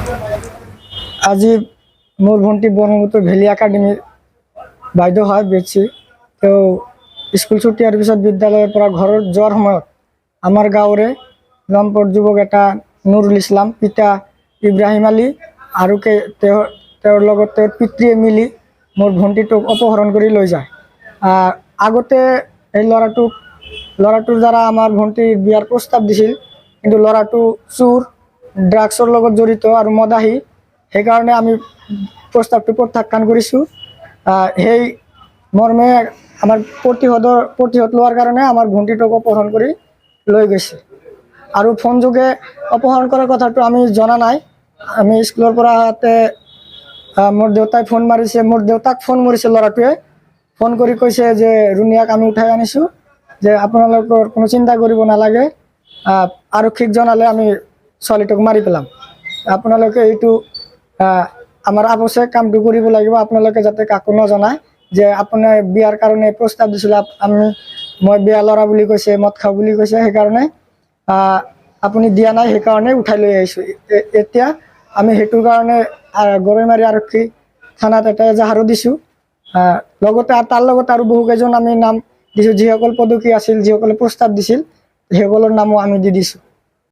আজি মোৰ ভণ্টি ব্ৰহ্মপুত্ৰ ভেলী একাডেমীৰ বাইদেউ হয় বেছি। তেওঁ স্কুল ছুটি হোৱাৰ পিছত বিদ্যালয়ৰ পৰা ঘৰত যোৱাৰ সময়ত আমাৰ গাঁৱৰে লম্পট যুৱক এটা নুৰুল ইছলাম, পিতা ইব্ৰাহিম আলী আৰু তেওঁৰ লগত তেওঁৰ পিতৃয়ে মিলি মোৰ ভণ্টিটোক অপহৰণ কৰি লৈ যায়। আগতে এই ল'ৰাটোৰ দ্বাৰা আমাৰ ভণ্টিৰ বিয়াৰ প্ৰস্তাৱ দিছিল, কিন্তু ল'ৰাটো চোৰ, ড্ৰাগছৰ লগত জড়িত আৰু মদাহী। সেইকাৰণে আমি প্ৰস্তাৱটো প্ৰত্যাখ্যান কৰিছোঁ। সেই মৰ্মে আমাৰ প্ৰতিশোধ লোৱাৰ কাৰণে আমাৰ ভণ্টিটোক অপহৰণ কৰি লৈ গৈছে। আৰু ফোন যোগে অপহৰণ কৰাৰ কথাটো আমি জনা নাই। আমি স্কুলৰ পৰা আহোঁতে মোৰ দেউতাই ফোন মাৰিছে, মোৰ দেউতাক ফোন মাৰিছে ল'ৰাটোৱে, ফোন কৰি কৈছে যে ৰুণিয়াক আমি উঠাই আনিছোঁ, যে আপোনালোকৰ কোনো চিন্তা কৰিব নালাগে, আৰক্ষীক জনালে আমি ছোৱালীটোক মাৰি পেলাম। আপোনালোকে এইটো আমাৰ আৱশ্যক কামটো কৰিব লাগিব। আপোনালোকে যাতে কাকো নজনায় যে আপোনাৰ বিয়াৰ কাৰণে প্ৰস্তাৱ দিছিল, মই বিয়া ল'ৰা বুলি কৈছে, মদ খাওঁ বুলি কৈছে, সেইকাৰণে আপুনি দিয়া নাই, সেইকাৰণে উঠাই লৈ আহিছোঁ। এতিয়া আমি সেইটোৰ কাৰণে গৰৈমাৰী আৰক্ষী থানাত এটা এজাহাৰো দিছোঁ। লগতে তাৰ লগত আৰু বহুকেইজন আমি নাম দিছোঁ, যিসকল পদকী আছিল, যিসকলে প্ৰস্তাৱ দিছিল, সেইসকলৰ নামো আমি দি দিছোঁ।